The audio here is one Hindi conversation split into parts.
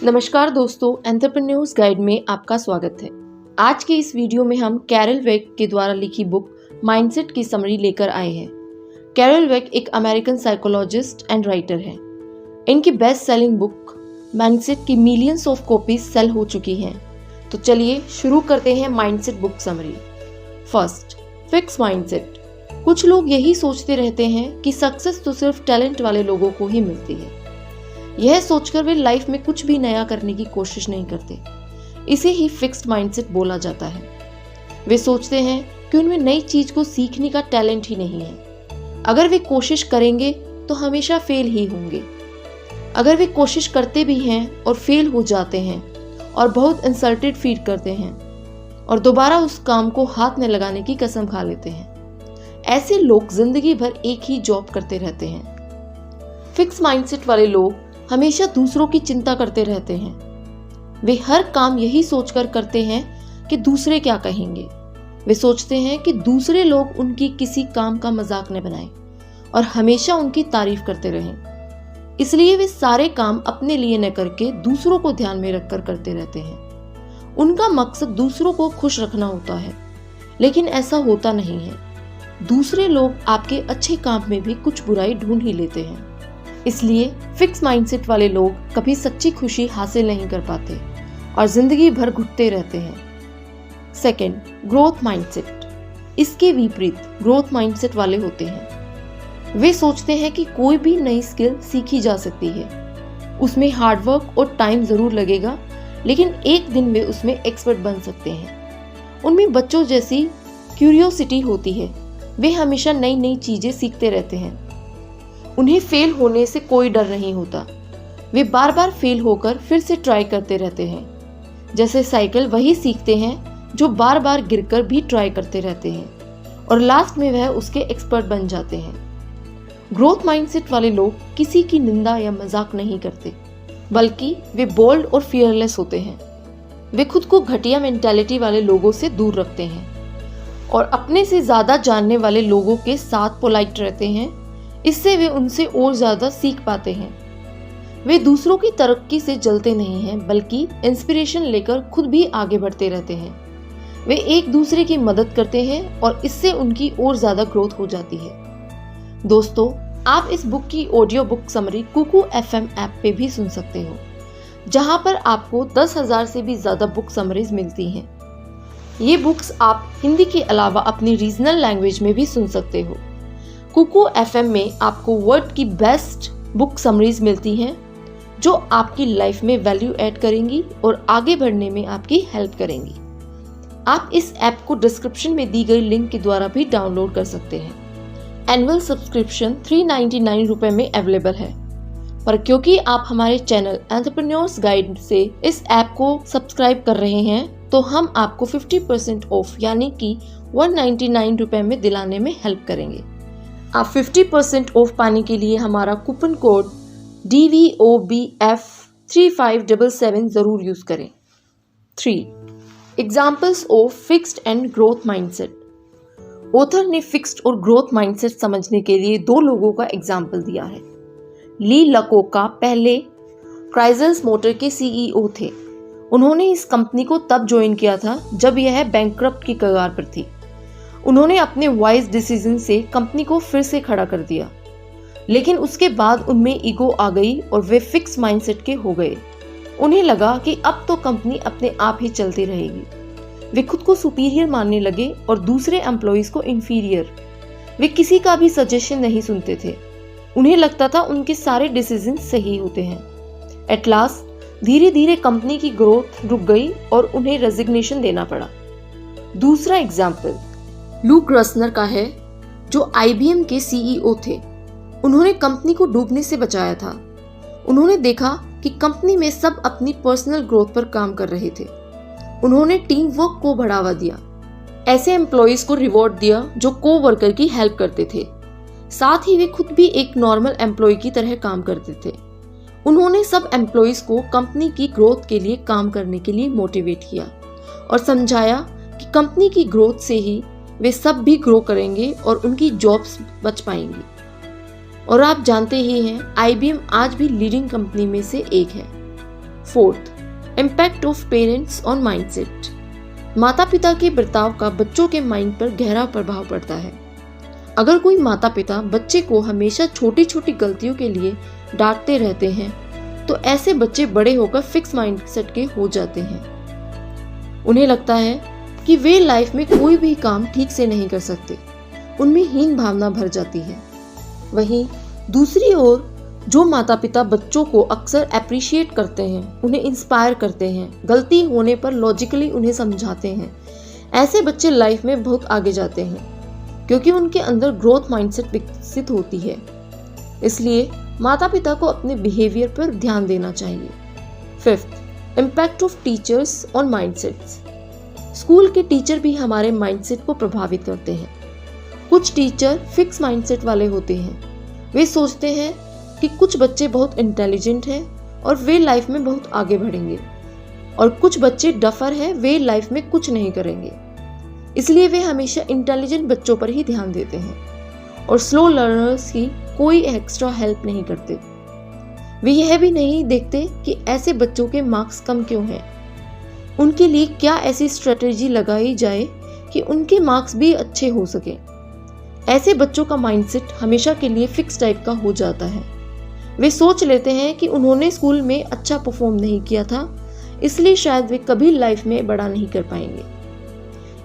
नमस्कार दोस्तों, एंटरप्रेन्योर्स गाइड में आपका स्वागत है। आज के इस वीडियो में हम कैरल वेक के द्वारा लिखी बुक माइंडसेट की समरी लेकर आए हैं। कैरल वेक एक अमेरिकन साइकोलॉजिस्ट एंड राइटर हैं। इनकी बेस्ट सेलिंग बुक माइंडसेट की मिलियंस ऑफ कॉपीज सेल हो चुकी हैं। तो चलिए शुरू करते हैं mindset book summary. First, fix mindset. कुछ लोग यही सोचते रहते हैं कि सक्सेस तो सिर्फ टैलेंट वाले लोगों को ही मिलती है। यह सोचकर वे लाइफ में कुछ भी नया करने की कोशिश नहीं करते। इसे ही फिक्स्ड माइंडसेट बोला जाता है। वे सोचते हैं कि उनमें नई चीज को सीखने का टैलेंट ही नहीं है। अगर वे कोशिश करेंगे तो हमेशा फेल ही होंगे। अगर वे कोशिश करते भी हैं और फेल हो जाते हैं और बहुत इंसल्टेड फील करते हैं और दोबारा उस काम को हाथ में लगाने की कसम खा लेते हैं, ऐसे लोग जिंदगी भर एक ही जॉब करते रहते हैं। फिक्स माइंडसेट वाले लोग हमेशा दूसरों की चिंता करते रहते हैं। वे हर काम यही सोचकर करते हैं कि दूसरे क्या कहेंगे। वे सोचते हैं कि दूसरे लोग उनकी किसी काम का मजाक न बनाएं और हमेशा उनकी तारीफ करते रहें। इसलिए वे सारे काम अपने लिए न करके दूसरों को ध्यान में रखकर करते रहते हैं। उनका मकसद दूसरों को खुश रखना होता है, लेकिन ऐसा होता नहीं है। दूसरे लोग आपके अच्छे काम में भी कुछ बुराई ढूंढ ही लेते हैं। इसलिए फिक्स माइंडसेट वाले लोग कभी सच्ची खुशी हासिल नहीं कर पाते और जिंदगी भर घुटते रहते हैं। Second, growth mindset. इसके विपरीत ग्रोथ माइंडसेट वाले होते हैं। वे सोचते हैं कि कोई भी नई स्किल सीखी जा सकती है। उसमें हार्डवर्क और टाइम जरूर लगेगा, लेकिन एक दिन वे उसमें एक्सपर्ट बन सकते हैं। उनमें बच्चों जैसी क्यूरियोसिटी होती है। वे हमेशा नई नई चीजें सीखते रहते हैं। उन्हें फेल होने से कोई डर नहीं होता। वे बार बार फेल होकर फिर से ट्राई करते रहते हैं। जैसे साइकिल वही सीखते हैं जो बार बार गिरकर भी ट्राई करते रहते हैं और लास्ट में वह उसके एक्सपर्ट बन जाते हैं। ग्रोथ माइंडसेट वाले लोग किसी की निंदा या मजाक नहीं करते, बल्कि वे बोल्ड और फियरलेस होते हैं। वे खुद को घटिया मेंटालिटी वाले लोगों से दूर रखते हैं और अपने से ज्यादा जानने वाले लोगों के साथ पोलाइट रहते हैं। इससे वे उनसे और ज्यादा सीख पाते हैं। वे दूसरों की तरक्की से जलते नहीं हैं, बल्कि इंस्पिरेशन लेकर खुद भी आगे बढ़ते रहते हैं। वे एक दूसरे की मदद करते हैं और इससे उनकी और ज्यादा ग्रोथ हो जाती है। दोस्तों, आप इस बुक की audio book summary Kuku FM app पे भी सुन सकते हो, जहां पर आपको 10,000 से भी ज्यादा बुक समरीज मिलती हैं। ये बुक्स आप हिंदी के अलावा अपनी रीजनल लैंग्वेज में भी सुन सकते हो। कुकू FM में आपको वर्ल्ड की बेस्ट बुक समरीज मिलती हैं, जो आपकी लाइफ में वैल्यू ऐड करेंगी और आगे बढ़ने में आपकी हेल्प करेंगी। आप इस ऐप को डिस्क्रिप्शन में दी गई लिंक के द्वारा भी डाउनलोड कर सकते हैं। एनुअल सब्सक्रिप्शन 399 रुपए में अवेलेबल है, पर क्योंकि आप हमारे चैनल एंटरप्रेन्योर्स गाइड से इस ऐप को सब्सक्राइब कर रहे हैं, तो हम आपको 50% ऑफ यानी कि 199 रुपए में दिलाने में हेल्प करेंगे। आप 50% ऑफ पाने के लिए हमारा कूपन कोड DVOBF3577 जरूर यूज करें। 3. Examples of fixed and growth mindset. Author ने फिक्स्ड और ग्रोथ माइंडसेट समझने के लिए दो लोगों का एग्जाम्पल दिया है। ली लकोका पहले क्राइजल्स मोटर के CEO थे। उन्होंने इस कंपनी को तब ज्वाइन किया था जब यह बैंकक्रप्ट की कगार पर थी। उन्होंने अपने वाइज डिसीजन से कंपनी को फिर से खड़ा कर दिया, लेकिन उसके बाद उनमें ईगो आ गई और वे फिक्स माइंडसेट के हो गए। उन्हें लगा कि अब तो कंपनी अपने आप ही चलती रहेगी। वे खुद को सुपीरियर मानने लगे और दूसरे एम्प्लॉइज को इंफीरियर। वे किसी का भी सजेशन नहीं सुनते थे। उन्हें लगता था उनके सारे डिसीजन सही होते हैं। एट लास्ट धीरे धीरे कंपनी की ग्रोथ रुक गई और उन्हें रेजिग्नेशन देना पड़ा। दूसरा एग्जाम्पल लू ग्रसनर का है, जो IBM के CEO थे। उन्होंने कंपनी को डूबने से बचाया था। उन्होंने देखा कि कंपनी में सब अपनी पर्सनल ग्रोथ पर काम कर रहे थे। उन्होंने टीम वर्क को बढ़ावा दिया, ऐसे एम्प्लॉइज को रिवॉर्ड दिया जो को-वर्कर की हेल्प करते थे। साथ ही वे खुद भी एक नॉर्मल एम्प्लॉय की तरह काम करते थे। उन्होंने सब एम्प्लॉइज को कंपनी की ग्रोथ के लिए काम करने के लिए मोटिवेट किया और समझाया कि कंपनी की ग्रोथ से ही वे सब भी ग्रो करेंगे और उनकी जॉब्स बच पाएंगी। और आप जानते ही हैं, IBM आज भी लीडिंग कंपनी में से एक है। Fourth, impact of parents on mindset. माता पिता के बर्ताव का बच्चों के माइंड पर गहरा प्रभाव पड़ता है। अगर कोई माता पिता बच्चे को हमेशा छोटी छोटी गलतियों के लिए डांटते रहते हैं तो ऐसे बच्चे बड़े होकर फिक्स माइंडसेट के हो जाते हैं। उन्हें लगता है कि वे लाइफ में कोई भी काम ठीक से नहीं कर सकते, उनमें हीन भावना भर जाती है। वहीं दूसरी ओर जो माता पिता बच्चों को अक्सर अप्रिशिएट करते हैं, उन्हें इंस्पायर करते हैं, गलती होने पर लॉजिकली उन्हें समझाते हैं, ऐसे बच्चे लाइफ में बहुत आगे जाते हैं क्योंकि उनके अंदर ग्रोथ माइंडसेट विकसित होती है। इसलिए माता पिता को अपने बिहेवियर पर ध्यान देना चाहिए। Fifth, impact of teachers on mindsets. School के टीचर भी हमारे माइंडसेट को प्रभावित करते हैं। कुछ टीचर फिक्स माइंडसेट वाले होते हैं। वे सोचते हैं कि कुछ बच्चे बहुत इंटेलिजेंट हैं और वे लाइफ में बहुत आगे बढ़ेंगे, और कुछ बच्चे डफर हैं, वे लाइफ में कुछ नहीं करेंगे। इसलिए वे हमेशा इंटेलिजेंट बच्चों पर ही ध्यान देते हैं और स्लो लर्नर्स की कोई एक्स्ट्रा हेल्प नहीं करते। वे यह भी नहीं देखते कि ऐसे बच्चों के मार्क्स कम क्यों हैं। उनके लिए क्या ऐसी स्ट्रेटेजी लगाई जाए कि उनके मार्क्स भी अच्छे हो सके। ऐसे बच्चों का माइंडसेट हमेशा के लिए फिक्स टाइप का हो जाता है। वे सोच लेते हैं कि उन्होंने स्कूल में अच्छा परफॉर्म नहीं किया था, इसलिए शायद वे कभी लाइफ में बड़ा नहीं कर पाएंगे।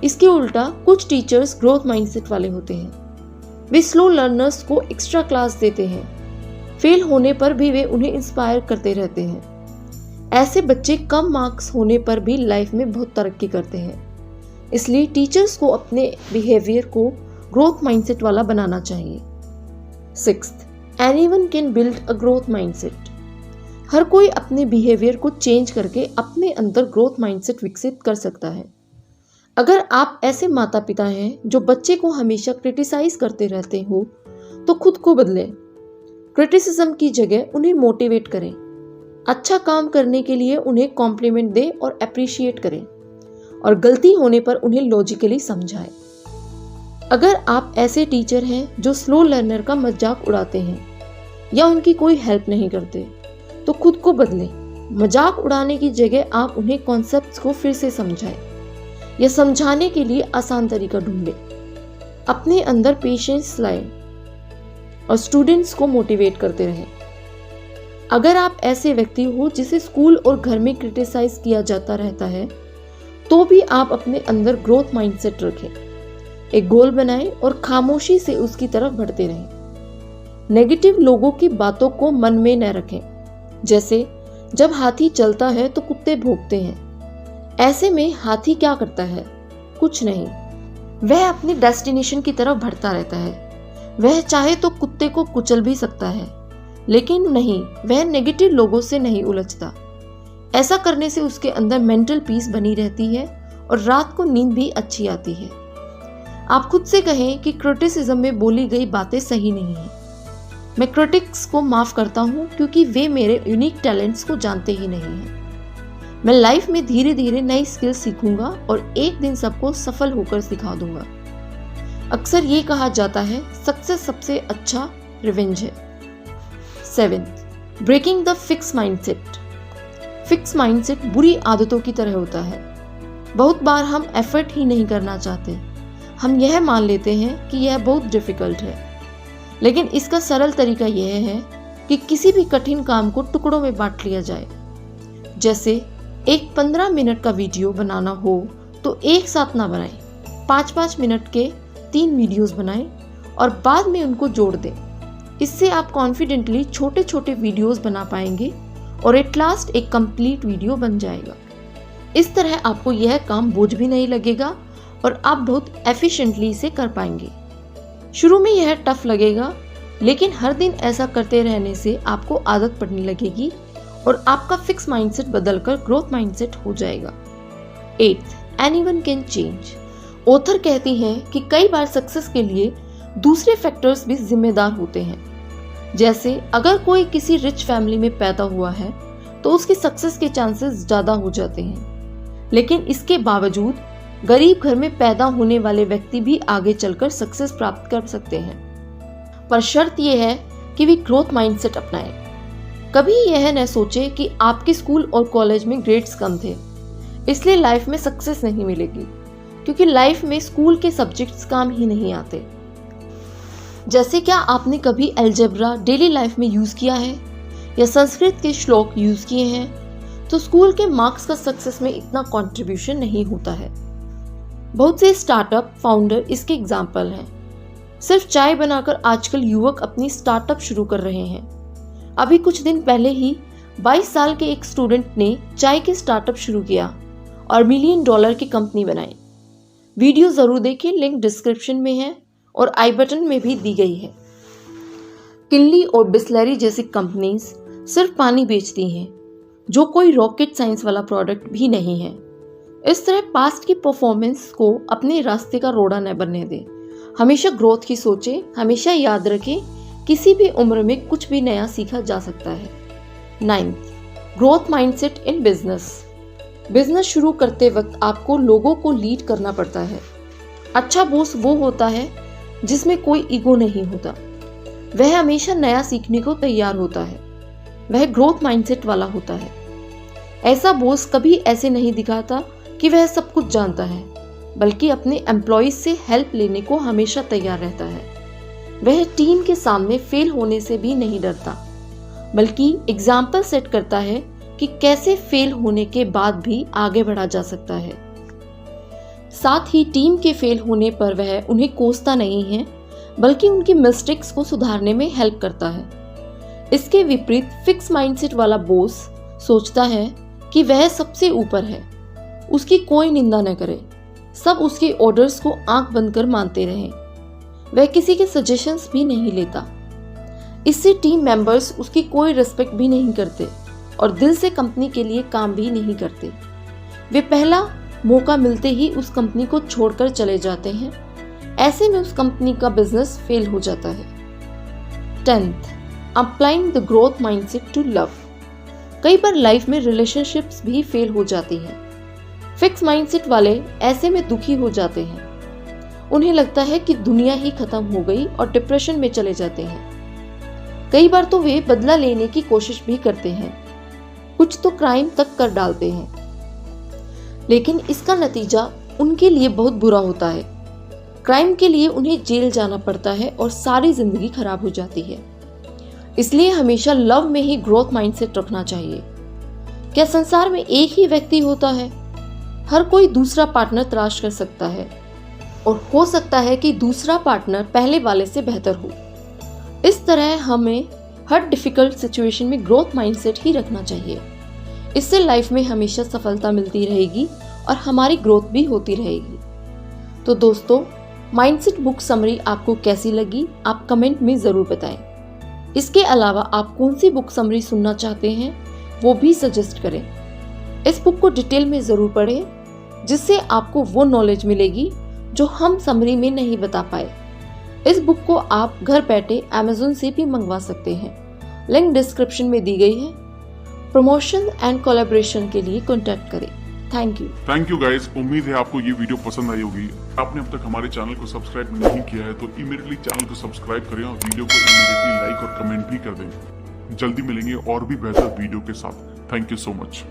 इसके उल्टा कुछ टीचर्स ग्रोथ माइंडसेट वाले होते हैं। वे स्लो लर्नर्स को एक्स्ट्रा क्लास देते हैं। फेल होने पर भी वे उन्हें इंस्पायर करते रहते हैं। ऐसे बच्चे कम मार्क्स होने पर भी लाइफ में बहुत तरक्की करते हैं। इसलिए टीचर्स को अपने बिहेवियर को ग्रोथ माइंडसेट वाला बनाना चाहिए। Sixth, anyone can build a growth mindset. हर कोई अपने बिहेवियर को चेंज करके अपने अंदर ग्रोथ माइंडसेट विकसित कर सकता है। अगर आप ऐसे माता पिता हैं जो बच्चे को हमेशा क्रिटिसाइज करते रहते हो तो खुद को बदलें। क्रिटिसिज्म की जगह उन्हें मोटिवेट करें। अच्छा काम करने के लिए उन्हें कॉम्प्लीमेंट दें और अप्रिशिएट करें, और गलती होने पर उन्हें लॉजिकली समझाएं। अगर आप ऐसे टीचर हैं जो स्लो लर्नर का मजाक उड़ाते हैं या उनकी कोई हेल्प नहीं करते तो खुद को बदलें। मजाक उड़ाने की जगह आप उन्हें कॉन्सेप्ट्स को फिर से समझाएं या समझाने के लिए आसान तरीका ढूंढें। अपने अंदर पेशेंस लाएं और स्टूडेंट्स को मोटिवेट करते रहें। अगर आप ऐसे व्यक्ति हो जिसे स्कूल और घर में क्रिटिसाइज किया जाता रहता है तो भी आप अपने अंदर ग्रोथ माइंडसेट रखें। एक गोल बनाएं और खामोशी से उसकी तरफ बढ़ते रहें। नेगेटिव लोगों की बातों को मन में न रखें। जैसे जब हाथी चलता है तो कुत्ते भौंकते हैं, ऐसे में हाथी क्या करता है? कुछ नहीं, वह अपनी डेस्टिनेशन की तरफ बढ़ता रहता है। वह चाहे तो कुत्ते को कुचल भी सकता है, लेकिन नहीं, वह नेगेटिव लोगों से नहीं उलझता। ऐसा करने से उसके अंदर मेंटल पीस बनी रहती है और रात को नींद भी अच्छी आती है। आप खुद से कहें कि क्रिटिसिज्म में बोली गई बातें सही नहीं हैं। मैं क्रिटिक्स को माफ करता हूँ क्योंकि वे मेरे यूनिक टैलेंट्स को जानते ही नहीं हैं। मैं लाइफ में धीरे धीरे नई स्किल्स सीखूंगा और एक दिन सबको सफल होकर सिखा दूंगा। अक्सर ये कहा जाता है सक्सेस सबसे अच्छा रिवेंज है। 7th, breaking the fixed mindset. Fixed mindset बुरी आदतों की तरह होता है। बहुत बार हम एफर्ट ही नहीं करना चाहते। हम यह मान लेते हैं कि यह बहुत डिफिकल्ट है, लेकिन इसका सरल तरीका यह है कि किसी भी कठिन काम को टुकड़ों में बांट लिया जाए। जैसे एक 15 मिनट का वीडियो बनाना हो तो एक साथ ना बनाएं। 5-5 मिनट के 3 वीडियोस बनाएं और बाद में उनको जोड़ दें। इससे आप कॉन्फिडेंटली छोटे छोटे वीडियोस बना पाएंगे और एट लास्ट एक कंप्लीट वीडियो बन जाएगा। इस तरह आपको यह काम बोझ भी नहीं लगेगा और आप बहुत एफिशिएंटली इसे कर पाएंगे। शुरू में यह टफ लगेगा, लेकिन हर दिन ऐसा करते रहने से आपको आदत पड़ने लगेगी और आपका फिक्स माइंडसेट बदलकर ग्रोथ माइंडसेट हो जाएगा। 8th, anyone can change. Author कहती हैं कि कई बार सक्सेस के लिए दूसरे फैक्टर्स भी जिम्मेदार होते हैं। जैसे अगर कोई किसी रिच फैमिली में पैदा हुआ है तो उसकी सक्सेस के चांसेस ज़्यादा हो जाते हैं, लेकिन इसके बावजूद गरीब घर में पैदा होने वाले व्यक्ति भी आगे चलकर सक्सेस प्राप्त कर सकते हैं। पर शर्त यह है कि वे ग्रोथ माइंडसेट अपनाएं। कभी यह न सोचे कि आपके स्कूल और कॉलेज में ग्रेड्स कम थे, इसलिए लाइफ में सक्सेस नहीं मिलेगी, क्योंकि लाइफ में स्कूल के सब्जेक्ट्स काम ही नहीं आते। जैसे क्या आपने कभी अलजेब्रा डेली लाइफ में यूज़ किया है या संस्कृत के श्लोक यूज़ किए हैं, तो स्कूल के मार्क्स का सक्सेस में इतना कंट्रीब्यूशन नहीं होता है। बहुत से स्टार्टअप फाउंडर इसके एग्जाम्पल हैं। सिर्फ चाय बनाकर आजकल युवक अपनी स्टार्टअप शुरू कर रहे हैं। अभी कुछ दिन पहले ही 22 साल के एक स्टूडेंट ने चाय के स्टार्टअप शुरू किया और $1 मिलियन की कंपनी बनाई। वीडियो ज़रूर देखें, लिंक डिस्क्रिप्शन में है और आई बटन में भी दी गई है। किनली और बिस्लरी जैसी कंपनीज सिर्फ पानी बेचती हैं, जो कोई रॉकेट साइंस वाला प्रोडक्ट भी नहीं है। इस तरह पास्ट की परफॉर्मेंस को अपने रास्ते का रोड़ा न बनने दें। हमेशा ग्रोथ की सोचें। हमेशा याद रखें, किसी भी उम्र में कुछ भी नया सीखा जा सकता है। 9th, growth mindset in business. Business शुरू करते वक्त आपको लोगों को लीड करना पड़ता है। अच्छा बॉस वो होता है जिसमें कोई ईगो नहीं होता। वह हमेशा नया सीखने को तैयार होता है। वह ग्रोथ माइंडसेट वाला होता है। ऐसा बॉस कभी ऐसे नहीं दिखाता कि वह सब कुछ जानता है, बल्कि अपने एम्प्लॉइज से हेल्प लेने को हमेशा तैयार रहता है। वह टीम के सामने फेल होने से भी नहीं डरता, बल्कि एग्जाम्पल सेट करता है कि कैसे फेल होने के बाद भी आगे बढ़ा जा सकता है। साथ ही टीम के फेल होने पर वह उन्हें कोसता नहीं है, बल्कि उनकी मिस्टेक्स को सुधारने में हेल्प करता है। इसके विपरीत फिक्स माइंडसेट वाला बॉस सोचता है कि वह सबसे ऊपर है, उसकी कोई निंदा न करे, सब उसके ऑर्डर्स को आंख बंद कर मानते रहें। वह किसी के सजेशंस भी नहीं लेता। इससे टीम मेंबर्स उसकी कोई रिस्पेक्ट भी नहीं करते और दिल से कंपनी के लिए काम भी नहीं करते। वे पहला मौका मिलते ही उस कंपनी को छोड़कर चले जाते हैं। ऐसे में उस कंपनी का बिजनेस फेल हो जाता है। 10th, applying the growth mindset to love. कई बार लाइफ में रिलेशनशिप्स भी फेल हो जाती हैं। फिक्स माइंडसेट वाले ऐसे में दुखी हो जाते हैं। उन्हें लगता है कि दुनिया ही खत्म हो गई और डिप्रेशन में चले जाते हैं। कई बार तो वे बदला लेने की कोशिश भी करते हैं, कुछ तो क्राइम तक कर डालते हैं, लेकिन इसका नतीजा उनके लिए बहुत बुरा होता है। क्राइम के लिए उन्हें जेल जाना पड़ता है और सारी जिंदगी खराब हो जाती है। इसलिए हमेशा लव में ही ग्रोथ माइंडसेट रखना चाहिए। क्या संसार में एक ही व्यक्ति होता है? हर कोई दूसरा पार्टनर तलाश कर सकता है और हो सकता है कि दूसरा पार्टनर पहले वाले से बेहतर हो। इस तरह हमें हर डिफिकल्ट सिचुएशन में ग्रोथ माइंडसेट ही रखना चाहिए। इससे लाइफ में हमेशा सफलता मिलती रहेगी और हमारी ग्रोथ भी होती रहेगी। तो दोस्तों, माइंडसेट बुक समरी आपको कैसी लगी, आप कमेंट में ज़रूर बताएं। इसके अलावा आप कौन सी बुक समरी सुनना चाहते हैं, वो भी सजेस्ट करें। इस बुक को डिटेल में ज़रूर पढ़ें, जिससे आपको वो नॉलेज मिलेगी जो हम समरी में नहीं बता पाए। इस बुक को आप घर बैठे Amazon से भी मंगवा सकते हैं। लिंक डिस्क्रिप्शन में दी गई है। प्रमोशन एंड कोलैबोरेशन के लिए कॉन्टैक्ट करें। Thank you guys. उम्मीद है आपको ये वीडियो पसंद आई होगी। आपने अब तक हमारे चैनल को सब्सक्राइब नहीं किया है तो इमीडिएटली चैनल को सब्सक्राइब करें और वीडियो को इमीडिएटली लाइक और कमेंट भी कर दें। जल्दी मिलेंगे और भी बेहतर वीडियो के साथ। Thank you so much.